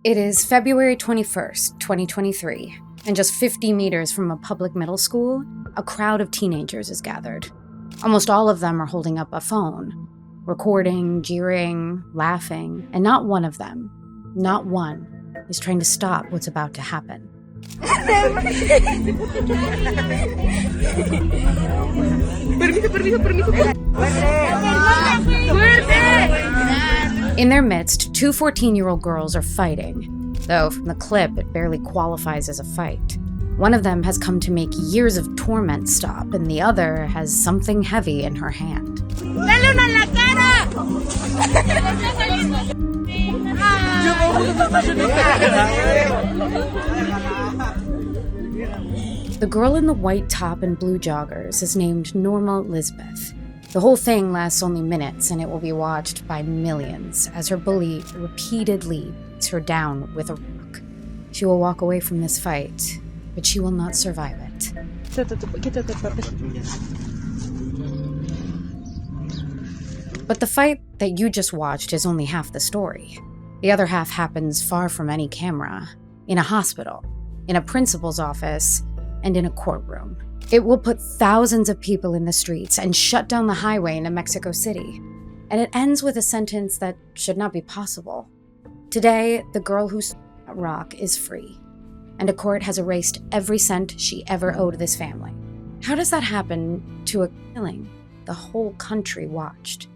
It is February 21st, 2023, and just 50 meters from a public middle school, a crowd of teenagers is gathered. Almost all of them are holding up a phone, recording, jeering, laughing, and not one of them, not one, is trying to stop what's about to happen. In their midst, two 14-year-old girls are fighting, though from the clip it barely qualifies as a fight. One of them has come to make years of torment stop, and the other has something heavy in her hand. The girl in the white top and blue joggers is named Norma Lisbeth. The whole thing lasts only minutes, and it will be watched by millions as her bully repeatedly beats her down with a rock. She will walk away from this fight, but she will not survive it. But the fight that you just watched is only half the story. The other half happens far from any camera, in a hospital, in a principal's office, and in a courtroom. It will put thousands of people in the streets and shut down the highway into Mexico City. And it ends with a sentence that should not be possible. Today, the girl who stole that rock is free, and a court has erased every cent she ever owed this family. How does that happen to a killing the whole country watched?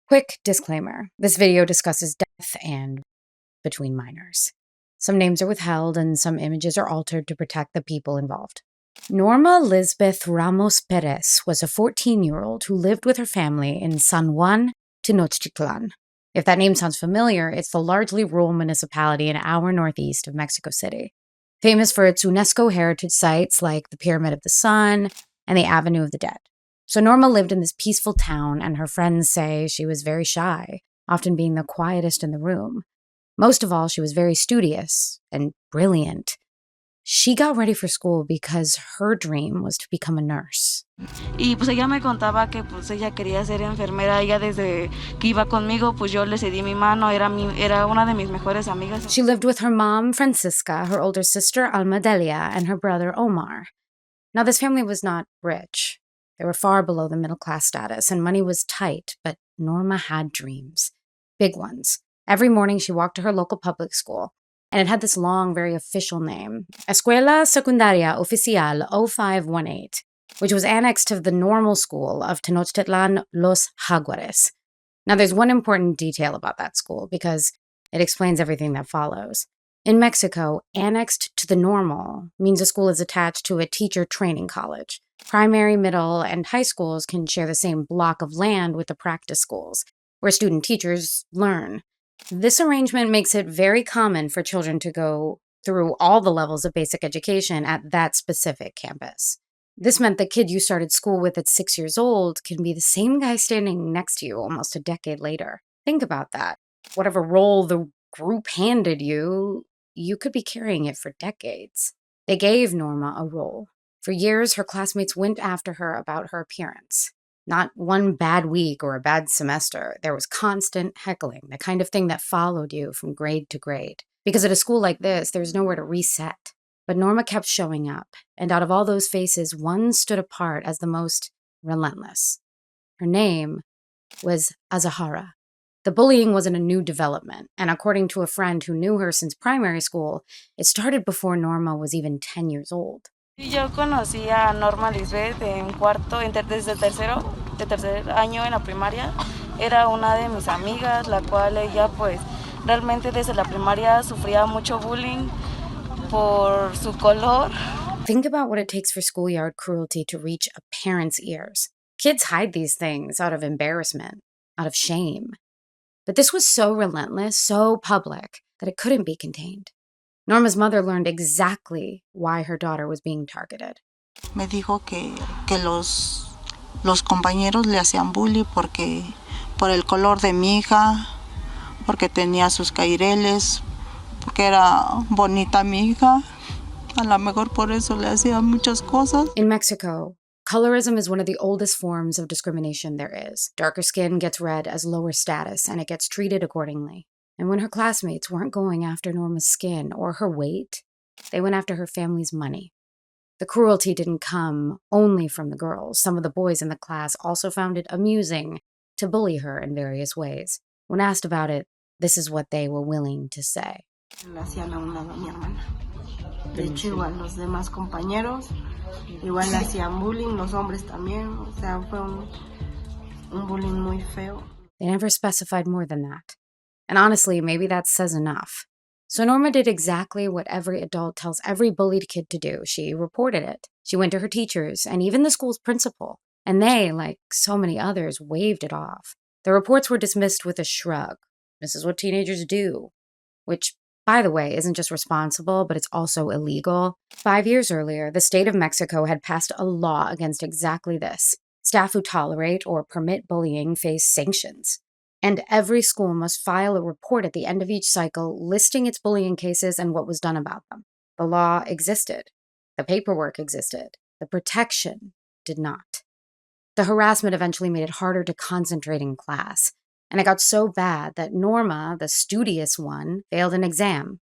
Quick disclaimer, this video discusses death and between minors. Some names are withheld and some images are altered to protect the people involved. Norma Lisbeth Ramos Perez was a 14-year-old who lived with her family in San Juan, Tenochtitlan. If that name sounds familiar, it's the largely rural municipality an hour northeast of Mexico City, famous for its UNESCO heritage sites like the Pyramid of the Sun and the Avenue of the Dead. So Norma lived in this peaceful town, and her friends say she was very shy, often being the quietest in the room. Most of all, she was very studious and brilliant. She got ready for school because her dream was to become a nurse. Y pues ella me contaba que pues ella quería ser enfermera. Ella desde que iba conmigo, pues yo le cedí mi mano. Era una de mis mejores amigas. She lived with her mom, Francisca, her older sister, Alma Delia, and her brother, Omar. Now, this family was not rich. They were far below the middle-class status, and money was tight, but Norma had dreams. Big ones. Every morning, she walked to her local public school, and it had this long, very official name, Escuela Secundaria Oficial 0518, which was annexed to the normal school of Tenochtitlan Los Jaguares. Now, there's one important detail about that school, because it explains everything that follows. In Mexico, annexed to the normal means a school is attached to a teacher training college. Primary, middle, and high schools can share the same block of land with the practice schools, where student teachers learn. This arrangement makes it very common for children to go through all the levels of basic education at that specific campus. This meant the kid you started school with at 6 years old can be the same guy standing next to you almost a decade later. Think about that. Whatever role the group handed you, you could be carrying it for decades. They gave Norma a role. For years, her classmates went after her about her appearance. Not one bad week or a bad semester. There was constant heckling, the kind of thing that followed you from grade to grade. Because at a school like this, there's nowhere to reset. But Norma kept showing up, and out of all those faces, one stood apart as the most relentless. Her name was Azahara. The bullying wasn't a new development, and according to a friend who knew her since primary school, it started before Norma was even 10 years old. Yo conocí a Norma Lisbeth desde tercer año en la primaria. Era una de mis amigas, la cual ella pues realmente desde la primaria sufría mucho bullying por su color. Think about what it takes for schoolyard cruelty to reach a parent's ears. Kids hide these things out of embarrassment, out of shame. But this was so relentless, so public, that it couldn't be contained. Norma's mother learned exactly why her daughter was being targeted. Me dijo que los compañeros le hacían bullying por el color de mi hija, porque tenía sus caireles, porque era bonita mi hija. A lo mejor por eso le hacían muchas cosas. In Mexico, colorism is one of the oldest forms of discrimination there is. Darker skin gets read as lower status, and it gets treated accordingly. And when her classmates weren't going after Norma's skin or her weight, they went after her family's money. The cruelty didn't come only from the girls. Some of the boys in the class also found it amusing to bully her in various ways. When asked about it, this is what they were willing to say. Le hacían a un lado a mi hermana. De hecho, igual los demás compañeros, igual le hacían bullying, los hombres también. O sea, fue un bullying muy feo. They never specified more than that. And honestly, maybe that says enough. So Norma did exactly what every adult tells every bullied kid to do. She reported it. She went to her teachers and even the school's principal. And they, like so many others, waved it off. The reports were dismissed with a shrug. This is what teenagers do. Which, by the way, isn't just responsible, but it's also illegal. 5 years earlier, the state of Mexico had passed a law against exactly this. Staff who tolerate or permit bullying face sanctions. And every school must file a report at the end of each cycle listing its bullying cases and what was done about them. The law existed. The paperwork existed. The protection did not. The harassment eventually made it harder to concentrate in class. And it got so bad that Norma, the studious one, failed an exam.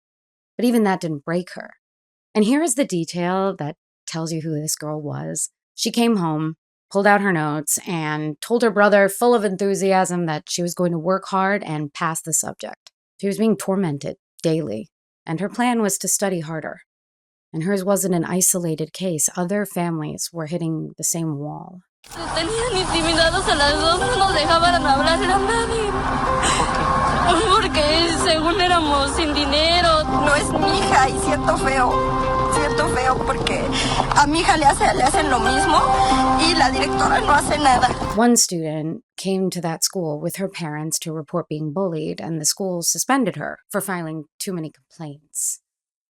But even that didn't break her. And here is the detail that tells you who this girl was. She came home, pulled out her notes, and told her brother, full of enthusiasm, that she was going to work hard and pass the subject. She was being tormented daily, and her plan was to study harder. And hers wasn't an isolated case. Other families were hitting the same wall. Tenían intimidados a las dos, no nos dejaban hablar a nadie. Porque según éramos sin dinero. No es mi hija y siento feo porque a mi hija le hacen lo mismo y la directora no hace nada. One student came to that school with her parents to report being bullied, and the school suspended her for filing too many complaints.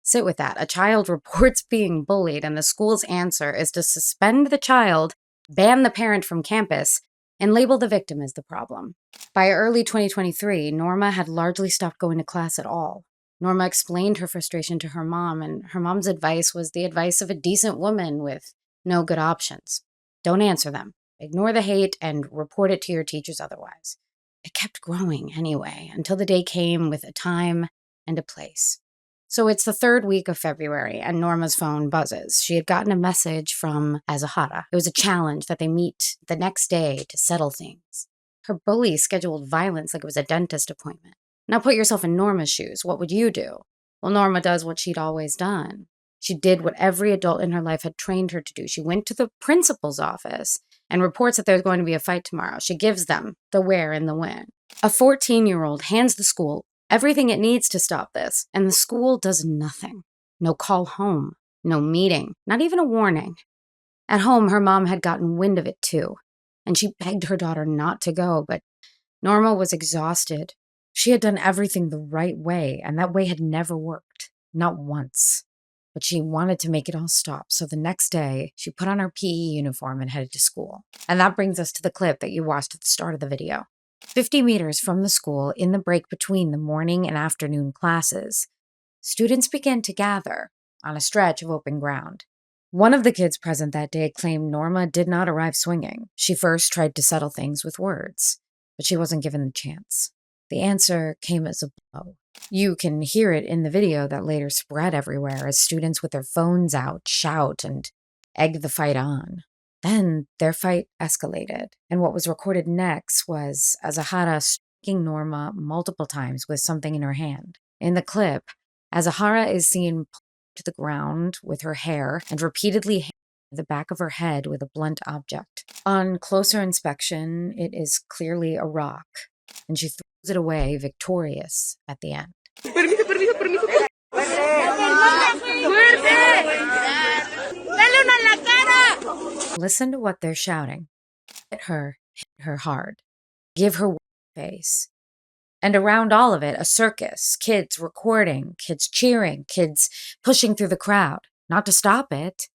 Sit with that. A child reports being bullied, and the school's answer is to suspend the child, ban the parent from campus, and label the victim as the problem. By early 2023, Norma had largely stopped going to class at all. Norma explained her frustration to her mom, and her mom's advice was the advice of a decent woman with no good options. Don't answer them. Ignore the hate and report it to your teachers otherwise. It kept growing anyway, until the day came with a time and a place. So it's the third week of February, and Norma's phone buzzes. She had gotten a message from Azahara. It was a challenge that they meet the next day to settle things. Her bully scheduled violence like it was a dentist appointment. Now put yourself in Norma's shoes. What would you do? Well, Norma does what she'd always done. She did what every adult in her life had trained her to do. She went to the principal's office and reports that there's going to be a fight tomorrow. She gives them the where and the when. A 14-year-old hands the school everything it needs to stop this, and the school does nothing. No call home, no meeting, not even a warning. At home, her mom had gotten wind of it too, and she begged her daughter not to go, but Norma was exhausted. She had done everything the right way, and that way had never worked, not once. But she wanted to make it all stop, so the next day, she put on her PE uniform and headed to school. And that brings us to the clip that you watched at the start of the video. 50 meters from the school, in the break between the morning and afternoon classes, students began to gather on a stretch of open ground. One of the kids present that day claimed Norma did not arrive swinging. She first tried to settle things with words, but she wasn't given the chance. The answer came as a blow. You can hear it in the video that later spread everywhere as students with their phones out shout and egg the fight on. Then their fight escalated, and what was recorded next was Azahara striking Norma multiple times with something in her hand. In the clip, Azahara is seen pulled to the ground with her hair and repeatedly hitting the back of her head with a blunt object. On closer inspection, it is clearly a rock, and she throws it away victorious at the end. Listen to what they're shouting. Hit her hard. Give her face. And around all of it, a circus, kids recording, kids cheering, kids pushing through the crowd. Not to stop it,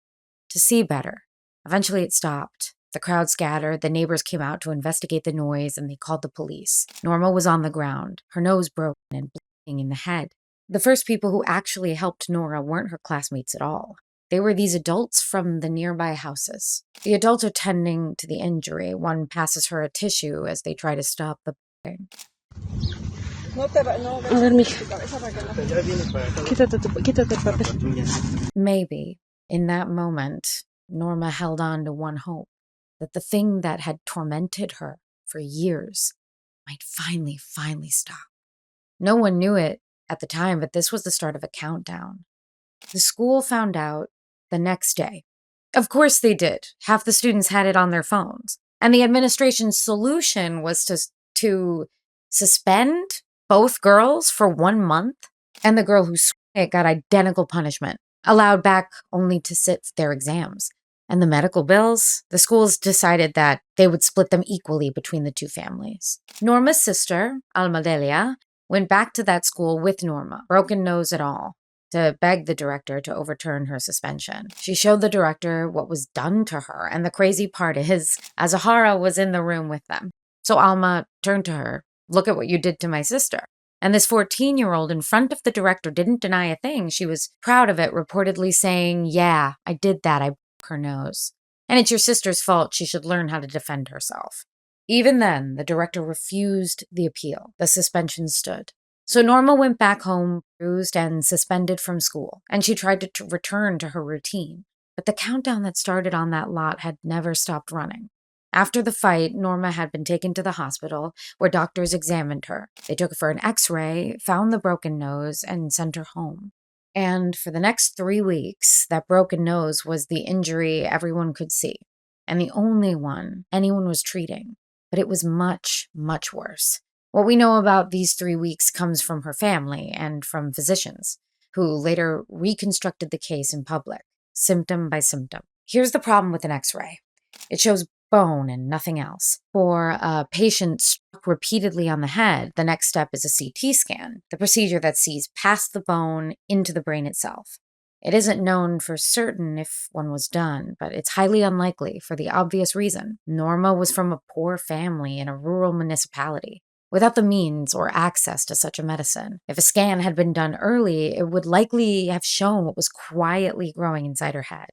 to see better. Eventually it stopped. The crowd scattered, the neighbors came out to investigate the noise, and they called the police. Norma was on the ground, her nose broken and bleeding in the head. The first people who actually helped Nora weren't her classmates at all. They were these adults from the nearby houses. The adults are tending to the injury. One passes her a tissue as they try to stop the bleeding. Maybe, in that moment, Norma held on to one hope, that the thing that had tormented her for years might finally stop. No one knew it at the time, but this was the start of a countdown. The school found out the next day. Of course they did. Half the students had it on their phones. And the administration's solution was to suspend both girls for 1 month. And the girl who swung it got identical punishment, allowed back only to sit their exams. And the medical bills, the schools decided that they would split them equally between the two families. Norma's sister, Alma Delia, went back to that school with Norma, broken nose and all, to beg the director to overturn her suspension. She showed the director what was done to her, and the crazy part is, Azahara was in the room with them. So Alma turned to her, "Look at what you did to my sister." And this 14-year-old in front of the director didn't deny a thing. She was proud of it, reportedly saying, "Yeah, I did that. I broke her nose. And it's your sister's fault. She should learn how to defend herself." Even then, the director refused the appeal. The suspension stood. So Norma went back home, bruised and suspended from school, and she tried to return to her routine. But the countdown that started on that lot had never stopped running. After the fight, Norma had been taken to the hospital, where doctors examined her. They took her for an x-ray, found the broken nose, and sent her home. And for the next 3 weeks, that broken nose was the injury everyone could see, and the only one anyone was treating. But it was much, much worse. What we know about these 3 weeks comes from her family and from physicians, who later reconstructed the case in public, symptom by symptom. Here's the problem with an x-ray. It shows bone and nothing else. For a patient struck repeatedly on the head, the next step is a CT scan, the procedure that sees past the bone into the brain itself. It isn't known for certain if one was done, but it's highly unlikely for the obvious reason. Norma was from a poor family in a rural municipality, without the means or access to such a medicine. If a scan had been done early, it would likely have shown what was quietly growing inside her head.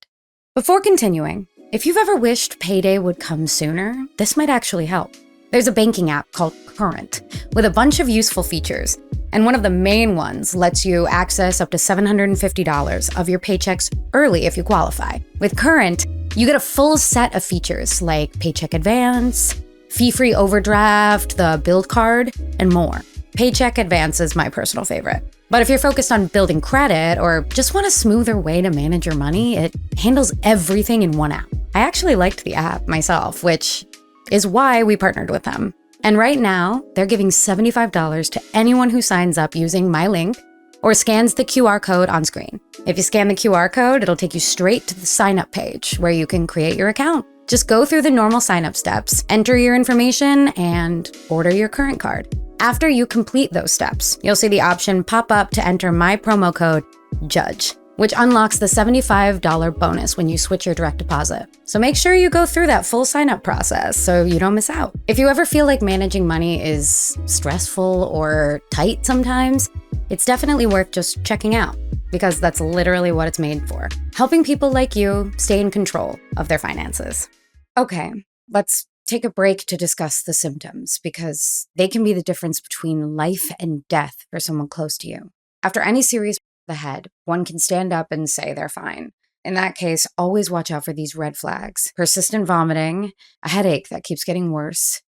Before continuing, if you've ever wished payday would come sooner, this might actually help. There's a banking app called Current with a bunch of useful features, and one of the main ones lets you access up to $750 of your paychecks early if you qualify. With Current, you get a full set of features like paycheck advance, fee-free overdraft, the build card, and more. Paycheck advance is my personal favorite. But if you're focused on building credit or just want a smoother way to manage your money, it handles everything in one app. I actually liked the app myself, which is why we partnered with them. And right now, they're giving $75 to anyone who signs up using my link or scans the QR code on screen. If you scan the QR code, it'll take you straight to the sign-up page where you can create your account. Just go through the normal sign-up steps, enter your information, and order your Current card. After you complete those steps, you'll see the option pop up to enter my promo code, JUDGE, which unlocks the $75 bonus when you switch your direct deposit. So make sure you go through that full sign-up process so you don't miss out. If you ever feel like managing money is stressful or tight sometimes, it's definitely worth just checking out, because that's literally what it's made for. Helping people like you stay in control of their finances. Okay, let's take a break to discuss the symptoms, because they can be the difference between life and death for someone close to you. After any serious the head, one can stand up and say they're fine. In that case, always watch out for these red flags: persistent vomiting, a headache that keeps getting worse,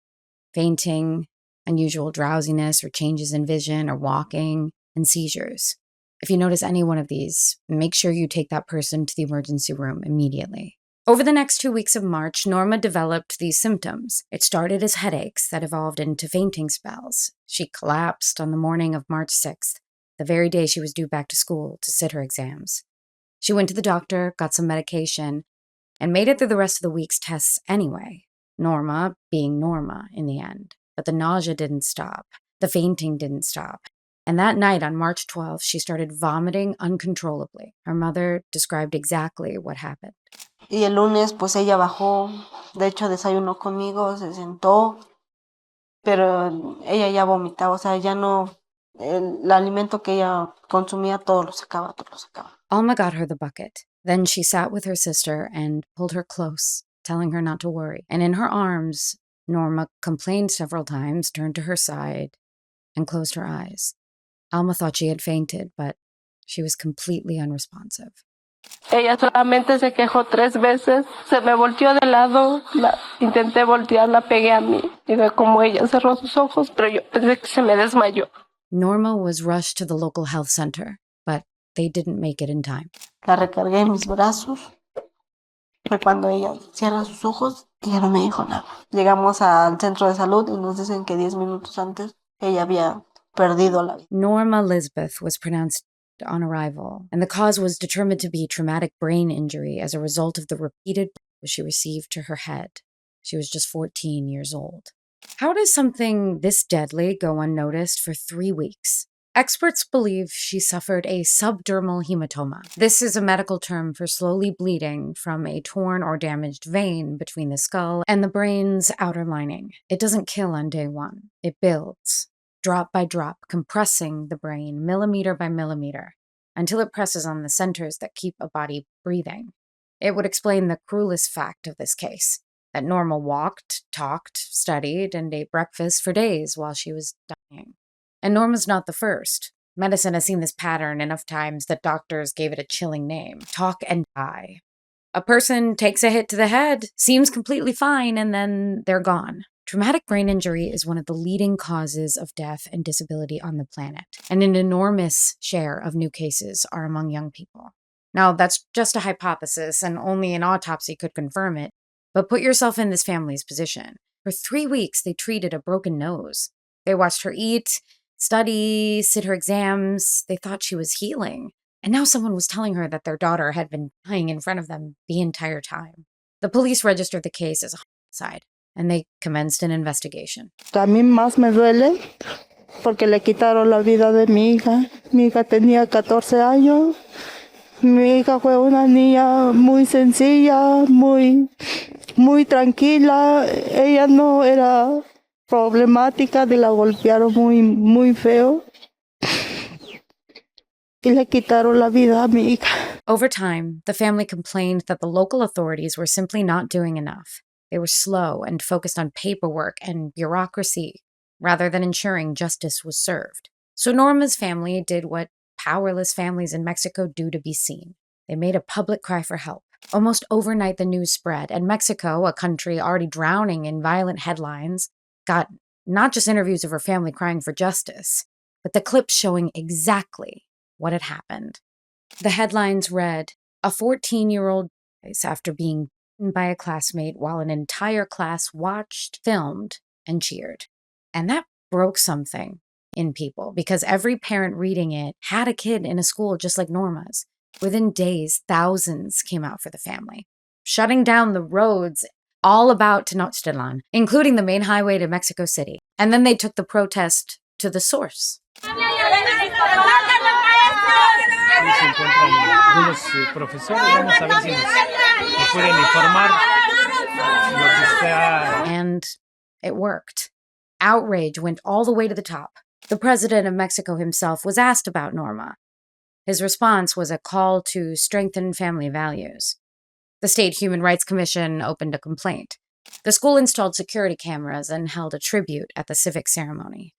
fainting, unusual drowsiness or changes in vision or walking, and seizures. If you notice any one of these, make sure you take that person to the emergency room immediately. Over the next 2 weeks of March, Norma developed these symptoms. It started as headaches that evolved into fainting spells. She collapsed on the morning of March 6th, the very day she was due back to school to sit her exams. She went to the doctor, got some medication, and made it through the rest of the week's tests anyway. Norma being Norma in the end. But the nausea didn't stop. The fainting didn't stop. And that night on March 12th, she started vomiting uncontrollably. Her mother described exactly what happened. Y el lunes, pues ella bajó, de hecho desayunó conmigo, se sentó, pero ella ya vomitaba, o sea, ya no el alimento que ella consumía, todo lo sacaba, todo lo sacaba. Alma got her the bucket. Then she sat with her sister and pulled her close, telling her not to worry. And in her arms, Norma complained several times, turned to her side, and closed her eyes. Alma thought she had fainted, but she was completely unresponsive. Ella solamente se quejó 3 veces, se me volteó de lado, intenté voltear, la pegué a mí y ve cómo ella cerró sus ojos, pero yo pensé que se me desmayó. Norma was rushed to the local health center, but they didn't make it in time. La recargué en mis brazos. Fue cuando ella cierra sus ojos y ya no me dijo nada. Llegamos al centro de salud y nos dicen que 10 minutos antes ella había perdido la vida. Norma Lisbeth was pronounced on arrival, and the cause was determined to be traumatic brain injury as a result of the repeated blows she received to her head. She was just 14 years old. How does something this deadly go unnoticed for 3 weeks? Experts believe she suffered a subdermal hematoma. This is a medical term for slowly bleeding from a torn or damaged vein between the skull and the brain's outer lining. It doesn't kill on day one. It builds, drop by drop, compressing the brain millimeter by millimeter until it presses on the centers that keep a body breathing. It would explain the cruelest fact of this case, that Norma walked, talked, studied, and ate breakfast for days while she was dying. And Norma's not the first. Medicine has seen this pattern enough times that doctors gave it a chilling name: talk and die. A person takes a hit to the head, seems completely fine, and then they're gone. Traumatic brain injury is one of the leading causes of death and disability on the planet, and an enormous share of new cases are among young people. Now, that's just a hypothesis, and only an autopsy could confirm it, but put yourself in this family's position. For 3 weeks, they treated a broken nose. They watched her eat, study, sit her exams. They thought she was healing. And now someone was telling her that their daughter had been dying in front of them the entire time. The police registered the case as a homicide, and they commenced an investigation. A mí más me duele porque le quitaron la vida de mi hija. Mi hija tenía 14 años. Mi hija fue una niña muy sencilla, muy tranquila. Ella no era problemática, la golpearon muy feo. Y le quitaron la vida a mi hija. Over time, the family complained that the local authorities were simply not doing enough. They were slow and focused on paperwork and bureaucracy rather than ensuring justice was served. So Norma's family did what powerless families in Mexico do to be seen. They made a public cry for help. Almost overnight, the news spread, and Mexico, a country already drowning in violent headlines, got not just interviews of her family crying for justice, but the clips showing exactly what had happened. The headlines read, "A 14-year-old dies after being beaten by a classmate while an entire class watched, filmed, and cheered." And that broke something in people, because every parent reading it had a kid in a school just like Norma's. Within days, thousands came out for the family, shutting down the roads all about Tenochtitlan, including the main highway to Mexico City. And then they took the protest to the source. Se encuentran algunos profesores, vamos a ver si nos pueden informar lo que está. And it worked. Outrage went all the way to the top. The president of Mexico himself was asked about Norma. His response was a call to strengthen family values. The State Human Rights Commission opened a complaint. The school installed security cameras and held a tribute at the civic ceremony.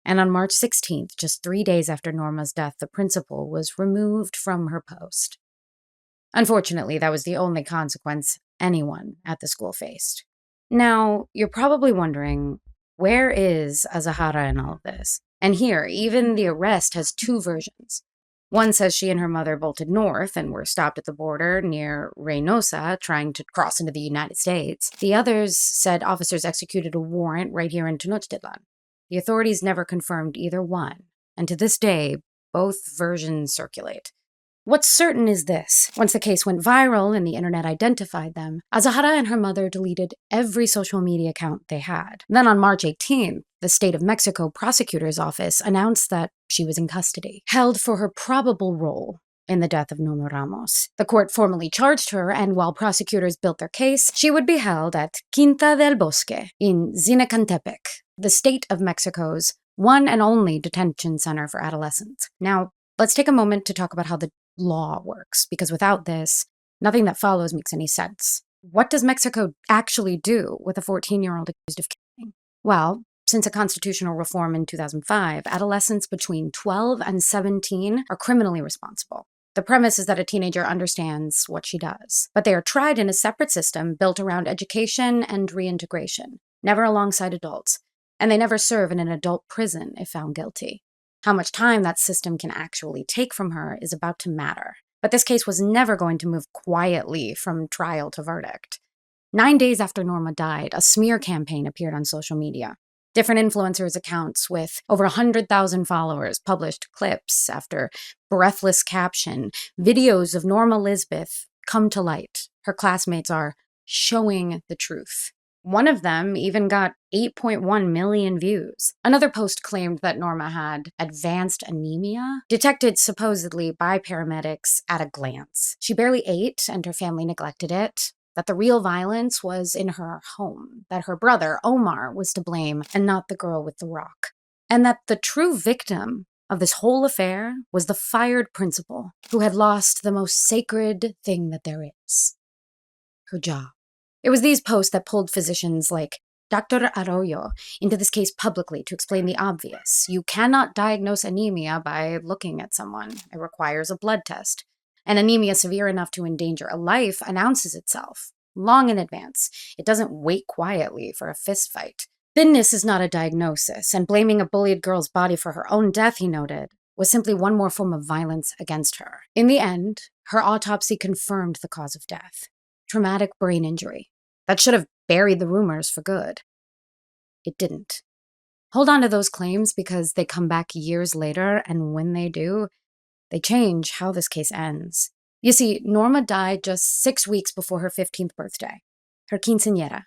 And on March 16th, just 3 days after Norma's death, the principal was removed from her post. Unfortunately, that was the only consequence anyone at the school faced. Now, you're probably wondering, where is Azahara in all of this? And here, even the arrest has 2 versions. One says she and her mother bolted north and were stopped at the border near Reynosa, trying to cross into the United States. The others said officers executed a warrant right here in Tenochtitlan. The authorities never confirmed either one, and to this day, both versions circulate. What's certain is this: once the case went viral and the internet identified them, Azahara and her mother deleted every social media account they had. Then on March 18th, the State of Mexico Prosecutor's Office announced that she was in custody, held for her probable role in the death of Norma Ramos. The court formally charged her, and while prosecutors built their case, she would be held at Quinta del Bosque in Zinacantepec, the state of Mexico's one and only detention center for adolescents. Now, let's take a moment to talk about how the law works, because without this, nothing that follows makes any sense. What does Mexico actually do with a 14-year-old accused of killing? Well, since a constitutional reform in 2005, adolescents between 12 and 17 are criminally responsible. The premise is that a teenager understands what she does, but they are tried in a separate system built around education and reintegration, never alongside adults, and they never serve in an adult prison if found guilty. How much time that system can actually take from her is about to matter. But this case was never going to move quietly from trial to verdict. 9 days after Norma died, a smear campaign appeared on social media. Different influencers' accounts with over 100,000 followers published clips after breathless caption, videos of Norma Lisbeth come to light. Her classmates are showing the truth. One of them even got 8.1 million views. Another post claimed that Norma had advanced anemia, detected supposedly by paramedics at a glance. She barely ate and her family neglected it. That the real violence was in her home. That her brother, Omar, was to blame and not the girl with the rock. And that the true victim of this whole affair was the fired principal who had lost the most sacred thing that there is: her job. It was these posts that pulled physicians like Dr. Arroyo into this case publicly to explain the obvious. You cannot diagnose anemia by looking at someone. It requires a blood test. And anemia severe enough to endanger a life announces itself long in advance. It doesn't wait quietly for a fist fight. Thinness is not a diagnosis, and blaming a bullied girl's body for her own death, he noted, was simply one more form of violence against her. In the end, her autopsy confirmed the cause of death: traumatic brain injury. That should have buried the rumors for good. It didn't. Hold on to those claims because they come back years later, and when they do, they change how this case ends. You see, Norma died just 6 weeks before her 15th birthday, her quinceañera.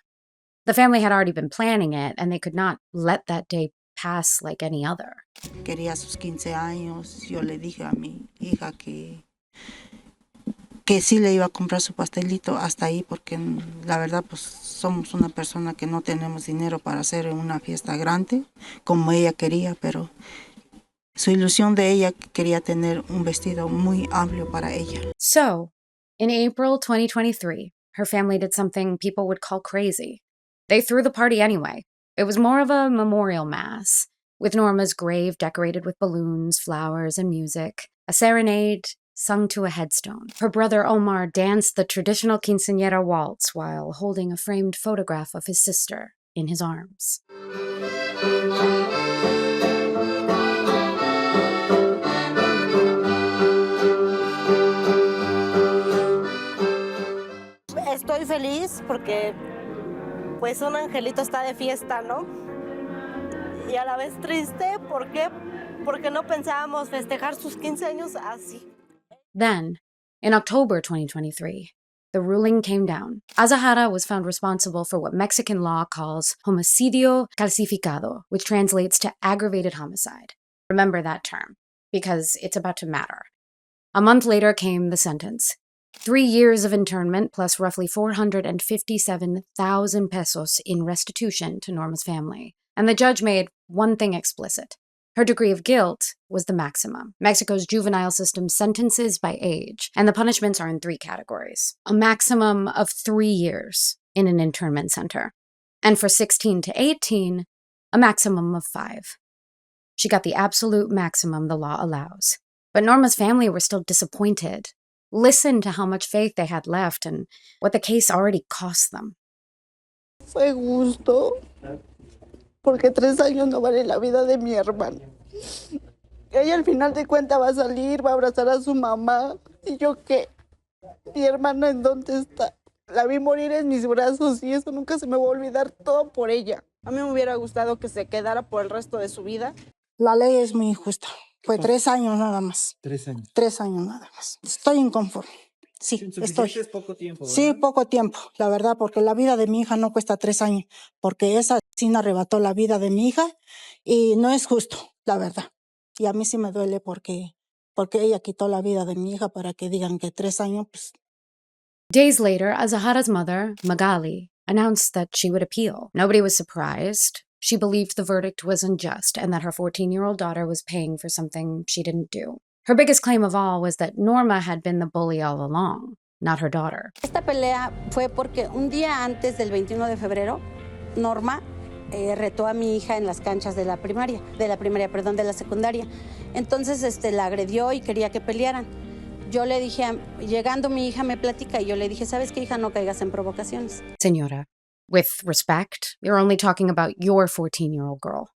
The family had already been planning it, and they could not let that day pass like any other. Quería sus 15 años. Yo le dije a mi hija que sí le iba a comprar su pastelito hasta ahí, porque la verdad pues somos una persona que no tenemos dinero para hacer una fiesta grande como ella quería, pero su ilusión de ella quería tener un vestido muy amplio para ella. So, in April 2023, her family did something people would call crazy. They threw the party anyway. It was more of a memorial mass, with Norma's grave decorated with balloons, flowers, and music, a serenade sung to a headstone. Her brother Omar danced the traditional quinceañera waltz while holding a framed photograph of his sister in his arms. Estoy feliz porque pues un angelito está de fiesta, ¿no? Y a la vez triste, ¿por qué? Porque no pensábamos festejar sus 15 años así. Then, in October 2023, the ruling came down. Azahara was found responsible for what Mexican law calls homicidio calcificado, which translates to aggravated homicide. Remember that term, because it's about to matter. A month later came the sentence: 3 years of internment plus roughly 457,000 pesos in restitution to Norma's family. And the judge made one thing explicit: her degree of guilt was the maximum. Mexico's juvenile system sentences by age, and the punishments are in 3 categories. A maximum of 3 years in an internment center. And for 16 to 18, a maximum of 5. She got the absolute maximum the law allows. But Norma's family were still disappointed. Listen to how much faith they had left and what the case already cost them. Fue justo, porque 3 años no vale la vida de mi hermana. Ella al final de cuentas va a salir, va a abrazar a su mamá. ¿Y yo qué? Mi hermana, ¿en dónde está? La vi morir en mis brazos y eso nunca se me va a olvidar, todo por ella. A mí me hubiera gustado que se quedara por el resto de su vida. La ley es muy injusta. Fue 3 años nada más. 3 años. 3 años nada más. Estoy inconforme. Sí, estoy. Es poco tiempo, ¿verdad? Sí, poco tiempo, la verdad, porque la vida de mi hija no cuesta 3 años, porque esa asesina arrebató la vida de mi hija y no es justo, la verdad. Y a mí sí me duele porque ella quitó la vida de mi hija para que digan que 3 años, pues. Days later, Azahara's mother, Magali, announced that she would appeal. Nobody was surprised. She believed the verdict was unjust and that her 14-year-old daughter was paying for something she didn't do. Her biggest claim of all was that Norma had been the bully all along, not her daughter. Esta pelea fue porque un día antes del 21 de febrero, Norma retó a mi hija en las canchas de la secundaria. Entonces la agredió y quería que pelearan. Yo le dije, llegando mi hija me platica y yo le dije, ¿sabes qué, hija? No caigas en provocaciones. Señora, with respect, you're only talking about your 14-year-old girl,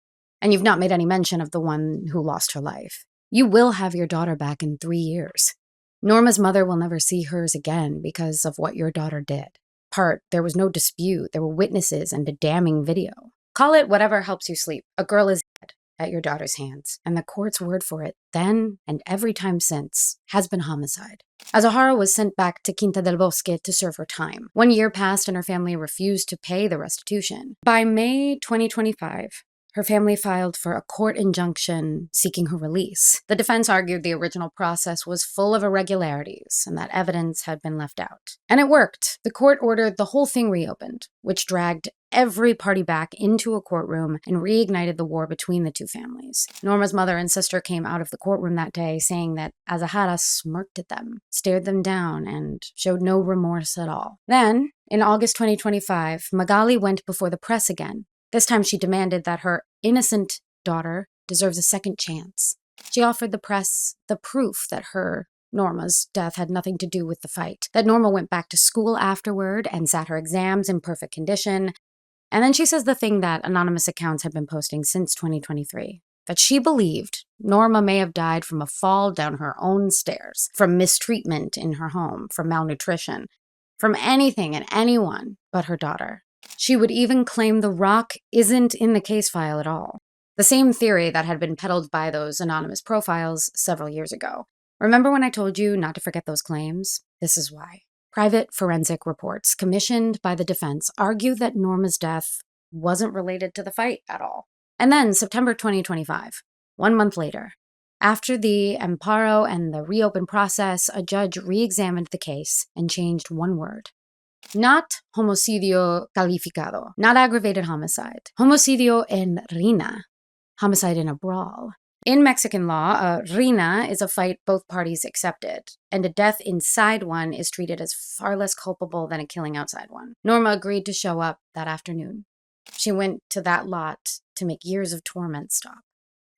and you've not made any mention of the one who lost her life. You will have your daughter back in 3 years. Norma's mother will never see hers again because of what your daughter did. There was no dispute, there were witnesses and a damning video. Call it whatever helps you sleep. A girl is dead at your daughter's hands, and the court's word for it, then and every time since, has been homicide. Azuhara was sent back to Quinta del Bosque to serve her time. 1 year passed and her family refused to pay the restitution. By May 2025, her family filed for a court injunction seeking her release. The defense argued the original process was full of irregularities and that evidence had been left out. And it worked. The court ordered the whole thing reopened, which dragged every party back into a courtroom and reignited the war between the two families. Norma's mother and sister came out of the courtroom that day saying that Azuhara smirked at them, stared them down, and showed no remorse at all. Then, in August 2025, Magali went before the press again. This time she demanded that her innocent daughter deserves a second chance. She offered the press the proof that Norma's death had nothing to do with the fight, that Norma went back to school afterward and sat her exams in perfect condition. And then she says the thing that anonymous accounts had been posting since 2023, that she believed Norma may have died from a fall down her own stairs, from mistreatment in her home, from malnutrition, from anything and anyone but her daughter. She would even claim the rock isn't in the case file at all. The same theory that had been peddled by those anonymous profiles several years ago. Remember when I told you not to forget those claims? This is why. Private forensic reports commissioned by the defense argue that Norma's death wasn't related to the fight at all. And then, September 2025, 1 month later, after the amparo and the reopen process, a judge re-examined the case and changed one word. Not homicidio calificado, not aggravated homicide. Homicidio en rina, homicide in a brawl. In Mexican law, a rina is a fight both parties accepted, and a death inside one is treated as far less culpable than a killing outside one. Norma agreed to show up that afternoon. She went to that lot to make years of torment stop.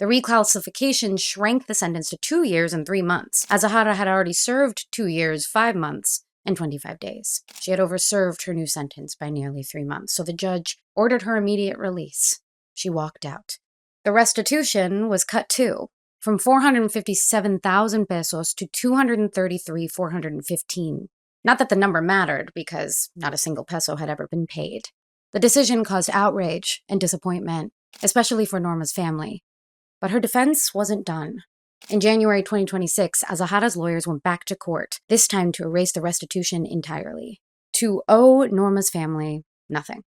The reclassification shrank the sentence to 2 years and 3 months. Azuhara had already served 2 years, 5 months, and 25 days. She had overserved her new sentence by nearly 3 months, so the judge ordered her immediate release. She walked out. The restitution was cut too, from 457,000 pesos to 233,415. Not that the number mattered, because not a single peso had ever been paid. The decision caused outrage and disappointment, especially for Norma's family. But her defense wasn't done. In January 2026, Azuhara's lawyers went back to court, this time to erase the restitution entirely, to owe Norma's family nothing.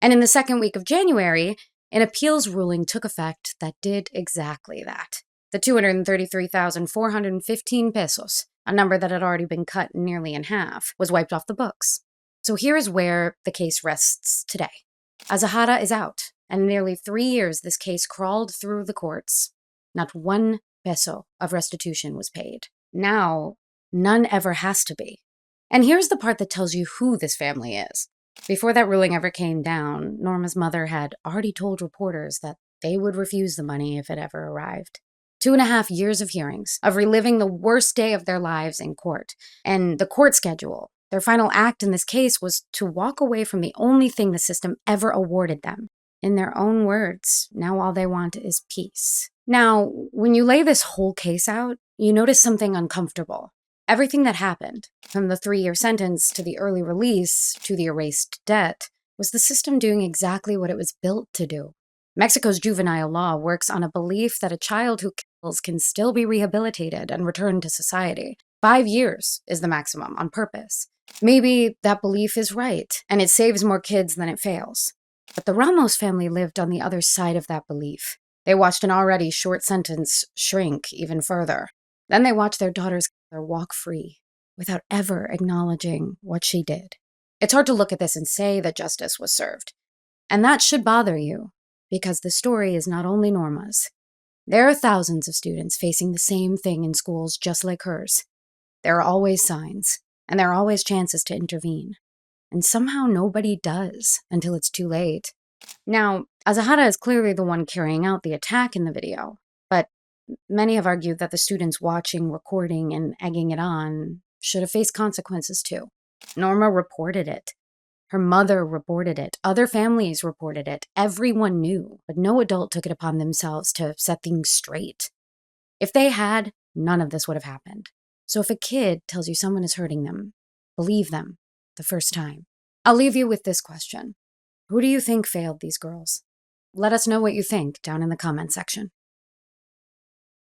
And in the second week of January, an appeals ruling took effect that did exactly that. The 233,415 pesos, a number that had already been cut nearly in half, was wiped off the books. So here is where the case rests today. Azuhara is out, and in nearly 3 years this case crawled through the courts. Not 1 peso of restitution was paid. Now, none ever has to be. And here's the part that tells you who this family is. Before that ruling ever came down, Norma's mother had already told reporters that they would refuse the money if it ever arrived. 2.5 years of hearings, of reliving the worst day of their lives in court. And the court schedule, their final act in this case, was to walk away from the only thing the system ever awarded them. In their own words, now all they want is peace. Now, when you lay this whole case out, you notice something uncomfortable. Everything that happened, from the 3-year sentence to the early release to the erased debt, was the system doing exactly what it was built to do. Mexico's juvenile law works on a belief that a child who kills can still be rehabilitated and returned to society. 5 years is the maximum on purpose. Maybe that belief is right, and it saves more kids than it fails. But the Ramos family lived on the other side of that belief. They watched an already short sentence shrink even further. Then they watched their daughter's killer walk free, without ever acknowledging what she did. It's hard to look at this and say that justice was served. And that should bother you. because the story is not only Norma's. There are thousands of students facing the same thing in schools just like hers. There are always signs, and there are always chances to intervene. And somehow nobody does until it's too late. Now, Azahara is clearly the one carrying out the attack in the video, but many have argued that the students watching, recording, and egging it on should have faced consequences too. Norma reported it. Her mother reported it. Other families reported it. Everyone knew, but no adult took it upon themselves to set things straight. If they had, none of this would have happened. So if a kid tells you someone is hurting them, believe them the first time. I'll leave you with this question. Who do you think failed these girls? Let us know what you think down in the comment section.